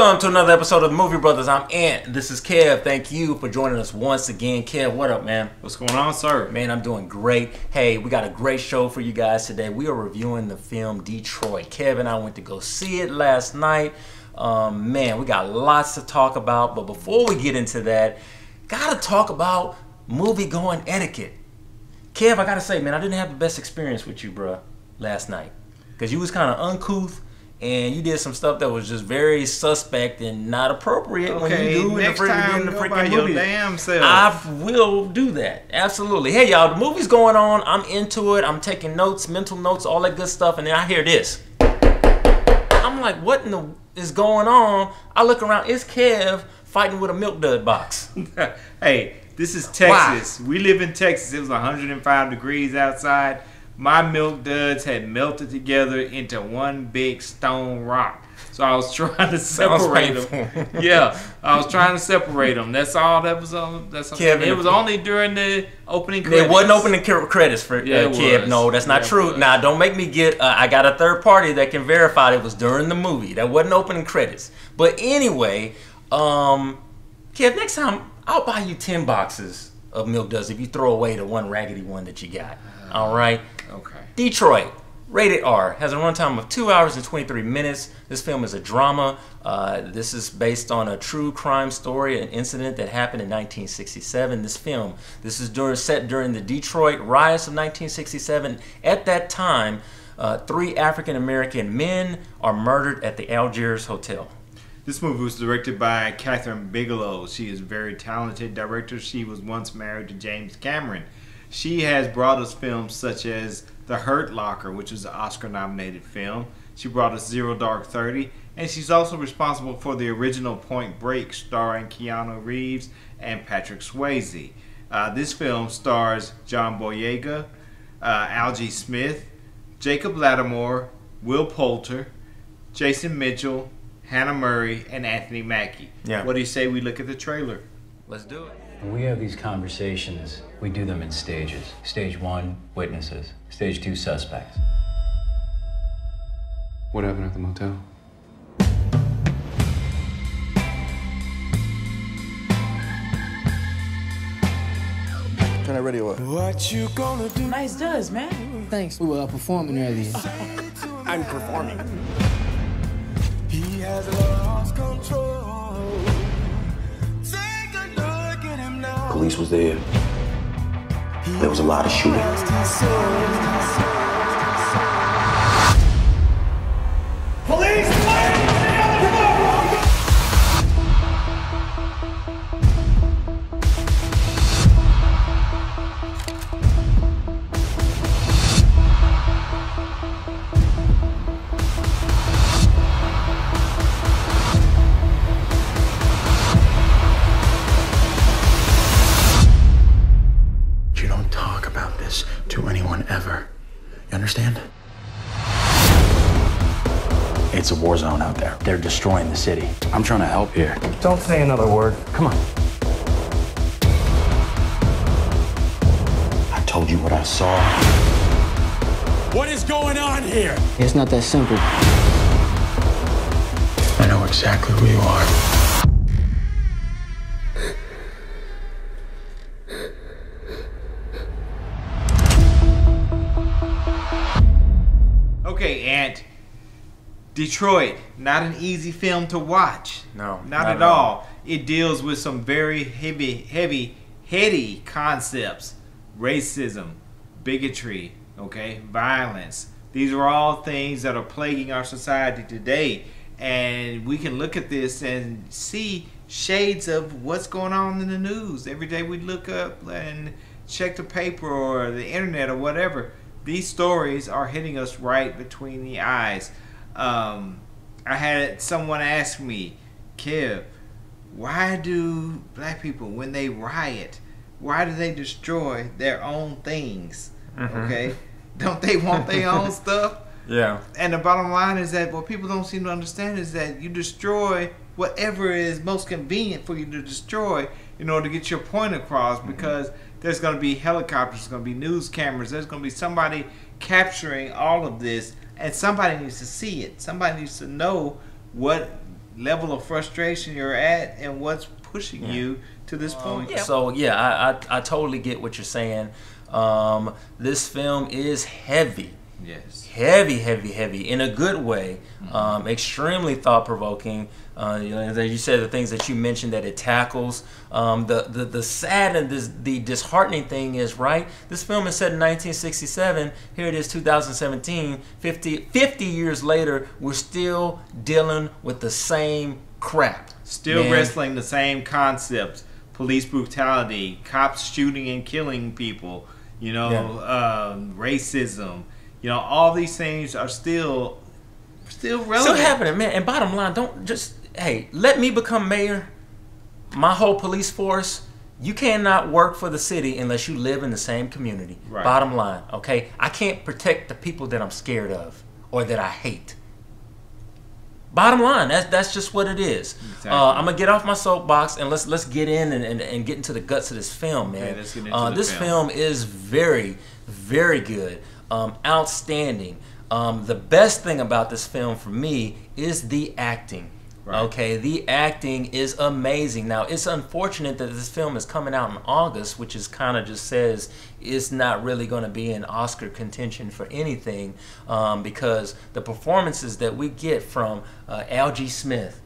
Welcome to another episode of the Movie Brothers. I'm Ant. This is Kev. Thank you for joining us once again. Kev, what up, man? What's going on, sir? Man, I'm doing great. Hey, we got a great show for you guys today. We are reviewing the film Detroit. Kev and I went to go see it last night. Man, we got lots to talk about. But before we get into that, gotta talk about movie-going etiquette. Kev, I gotta say, man, I didn't have the best experience with you, bruh, last night. Because you was kind of uncouth. And you did some stuff that was just very suspect and not appropriate when you do next time, go by your damn self. I will do that. Absolutely. Hey, y'all, the movie's going on. I'm into it. I'm taking notes, mental notes, all that good stuff. And then I hear this. I'm like, what in the is going on? I look around. It's Kev fighting with a milk dud box. Hey, this is Texas. Why? We live in Texas. It was 105 degrees outside. My milk duds had melted together into one big stone rock. So I was trying to separate them. Yeah, I was trying to separate them. That's all that was on. Kevin, it was only during the opening credits. It wasn't opening credits for Kev. No, that's not true. Now, don't make me get... I got a third party that can verify it was during the movie. That wasn't opening credits. But anyway, Kev, next time, I'll buy you 10 boxes of milk duds if you throw away the one raggedy one that you got. All right? Okay. Detroit, rated R, has a runtime of 2 hours and 23 minutes. This film is a drama. This is based on a true crime story, an incident that happened in 1967. This is set during the Detroit riots of 1967. At that time, 3 African-American men are murdered at the Algee Hotel. This movie was directed by Kathryn Bigelow. She is a very talented director. She was once married to James Cameron. She has brought us films such as The Hurt Locker, which is an Oscar-nominated film. She brought us Zero Dark 30, and she's also responsible for the original Point Break, starring Keanu Reeves and Patrick Swayze. This film stars John Boyega, Algee Smith, Jacob Lattimore, Will Poulter, Jason Mitchell, Hannah Murray, and Anthony Mackie. Yeah. What do you say we look at the trailer? Let's do it. When we have these conversations, we do them in stages. Stage 1, witnesses. Stage 2, suspects. What happened at the motel? Turn that radio up. What you gonna do? Nice does, man. Thanks. We were performing earlier. I'm performing. He has lost control. Take a look at him now. Police was there. There was a lot of shooting. Police! You don't talk about this to anyone ever. You understand? It's a war zone out there. They're destroying the city. I'm trying to help here. Don't say another word. Come on. I told you what I saw. What is going on here? It's not that simple. I know exactly who you are. Okay, Ant. Detroit, not an easy film to watch. No, not at all. It deals with some very heady concepts. Racism, bigotry, okay, violence. These are all things that are plaguing our society today. And we can look at this and see shades of what's going on in the news. Every day we look up and check the paper or the internet or whatever. These stories are hitting us right between the eyes. I had someone ask me, Kev, why do black people, when they riot, why do they destroy their own things? Okay? Don't they want their own stuff? Yeah. And the bottom line is that what people don't seem to understand is that you destroy whatever is most convenient for you to destroy in order to get your point across, because there's going to be helicopters, there's going to be news cameras, there's going to be somebody capturing all of this, and somebody needs to see it. Somebody needs to know what level of frustration you're at and what's pushing you to this point. So I totally get what you're saying. This film is heavy. Yes. Heavy in a good way. Extremely thought-provoking. As you said, the things that you mentioned that it tackles. The sad and the disheartening thing is, right, this film is set in 1967. Here it is, 2017. 50 years later, we're still dealing with the same crap. Still wrestling the same concepts. Police brutality, cops shooting and killing people, racism. All these things are still relevant. Still happening, man. And bottom line, let me become mayor. My whole police force, you cannot work for the city unless you live in the same community. Right. Bottom line, okay? I can't protect the people that I'm scared of or that I hate. Bottom line, that's just what it is. Exactly. I'm gonna get off my soapbox and let's get in and get into the guts of this film, man. Okay, let's get into this film is very, very good. Outstanding. The best thing about this film for me is the acting. Right. Okay, the acting is amazing. Now, it's unfortunate that this film is coming out in August, which is kind of just says it's not really going to be in Oscar contention for anything, because the performances that we get from Algee Smith,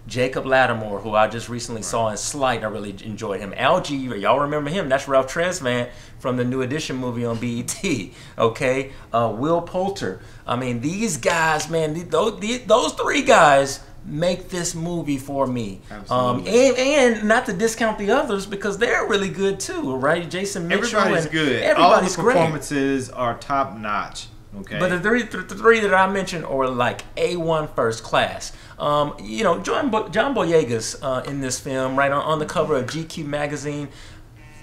Jacob Lattimore, who I just recently saw in Slight, I really enjoyed him. Algee, y'all remember him? That's Ralph Tresvant from the New Edition movie on BET. Okay, Will Poulter. I mean, these guys, man, those three guys make this movie for me. And not to discount the others because they're really good too, right? Jason Mitchell. Everybody's good. Everybody's all the performances are top notch. Okay. But the three that I mentioned are like A1 first class. John Boyega's in this film, right on the cover of GQ magazine.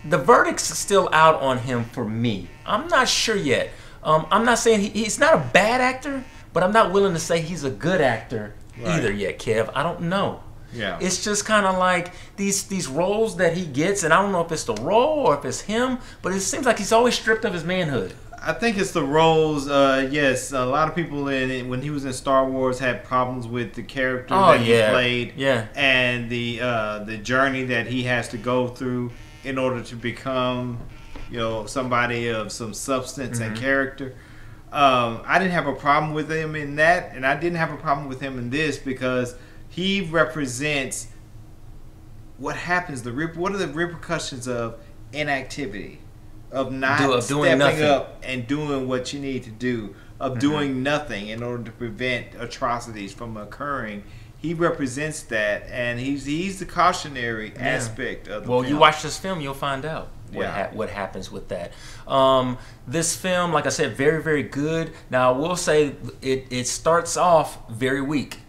The verdict's still out on him for me. I'm not sure yet. I'm not saying he's not a bad actor, but I'm not willing to say he's a good actor either yet, Kev. I don't know. Yeah. It's just kind of like these roles that he gets, and I don't know if it's the role or if it's him, but it seems like he's always stripped of his manhood. I think it's the roles. Yes, a lot of people when he was in Star Wars had problems with the character that he played, and the journey that he has to go through in order to become, somebody of some substance and character. I didn't have a problem with him in that, and I didn't have a problem with him in this because he represents what happens. What are the repercussions of inactivity? Of not stepping up and doing what you need to do, of doing nothing in order to prevent atrocities from occurring. He represents that, and he's the cautionary aspect of the film. You watch this film, you'll find out what happens with that. This film, like I said, very, very good. Now, I will say it starts off very weak.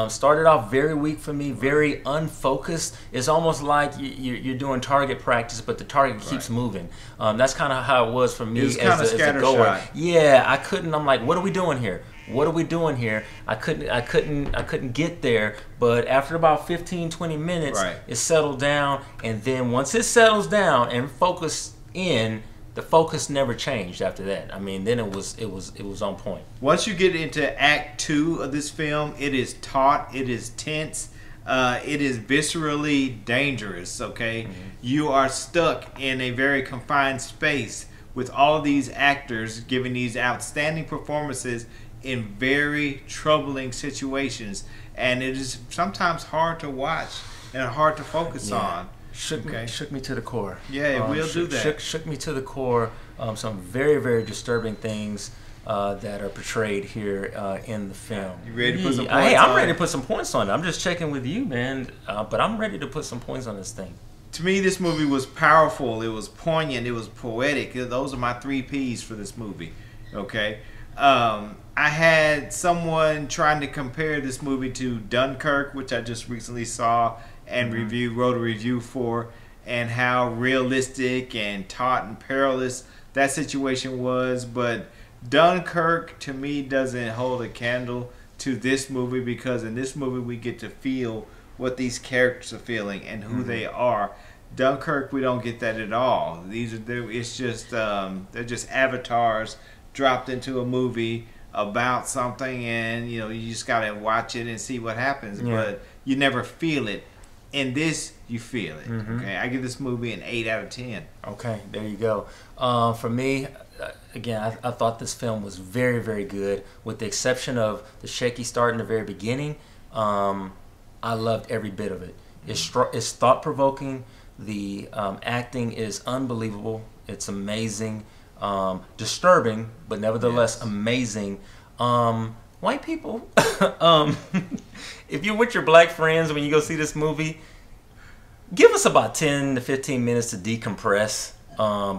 Started off very weak for me, very unfocused. It's almost like you're doing target practice, but the target keeps moving. That's kind of how it was for me as a goer. Yeah, I couldn't. I'm like, what are we doing here? What are we doing here? I couldn't get there. But after about 15-20 minutes, it settled down, and then once it settles down and focus in, the focus never changed after that. I mean, then it was on point. Once you get into Act 2 of this film, it is taut, it is tense, it is viscerally dangerous. Okay, you are stuck in a very confined space with all of these actors giving these outstanding performances in very troubling situations, and it is sometimes hard to watch and hard to focus on. Shook me to the core. Yeah, it will do that. Shook me to the core. Some very, very disturbing things that are portrayed here in the film. You ready to put some points on? Hey, I'm ready to put some points on it. I'm just checking with you, man. But I'm ready to put some points on this thing. To me, this movie was powerful. It was poignant. It was poetic. Those are my 3 P's for this movie. Okay. I had someone trying to compare this movie to Dunkirk, which I just recently saw and wrote a review for, and how realistic and taut and perilous that situation was. But Dunkirk, to me, doesn't hold a candle to this movie, because in this movie we get to feel what these characters are feeling and who they are. Dunkirk, we don't get that at all. They're just avatars dropped into a movie about something, and you know, you just gotta watch it and see what happens. Yeah. But you never feel it. In this, you feel it. Mm-hmm. Okay, I give this movie an 8 out of 10. Okay, there you go. For me, again, I thought this film was very, very good, with the exception of the shaky start in the very beginning. I loved every bit of it. It's thought-provoking. The acting is unbelievable. It's amazing. Disturbing, but nevertheless amazing. White people, if you're with your black friends when you go see this movie, give us about 10 to 15 minutes to decompress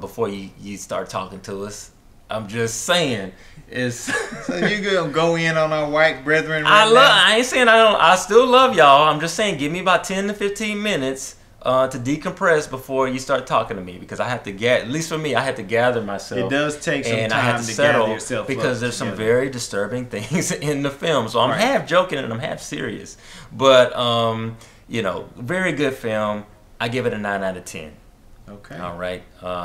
before you start talking to us. I'm just saying. So you gonna go in on our white brethren right now? I ain't saying I don't. I still love y'all. I'm just saying, give me about 10 to 15 minutes to decompress before you start talking to me, because I have to get, at least for me, I have to gather myself. It does take some and I have time to to settle gather yourself because up there's some together. very disturbing things in the film. So I'm Right. half joking and I'm half serious, but you know, very good film. I give it a 9 out of 10. Okay. All right.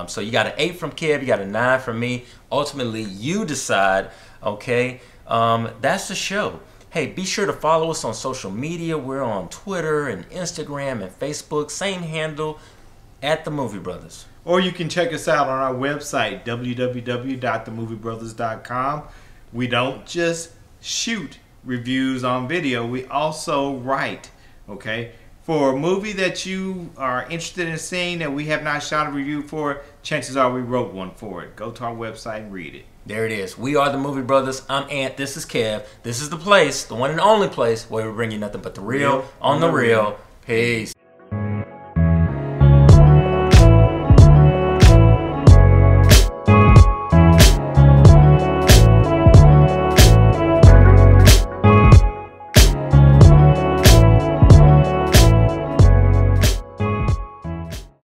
So you got an 8 from Kev, you got a 9 from me. Ultimately, you decide. Okay. That's the show. Hey, be sure to follow us on social media. We're on Twitter and Instagram and Facebook. Same handle, at The Movie Brothers. Or you can check us out on our website, www.themoviebrothers.com. We don't just shoot reviews on video, we also write, okay? For a movie that you are interested in seeing that we have not shot a review for, chances are we wrote one for it. Go to our website and read it. There it is. We are The Movie Brothers. I'm Ant. This is Kev. This is the place, the one and only place where we bring you nothing but the real on the real. Peace.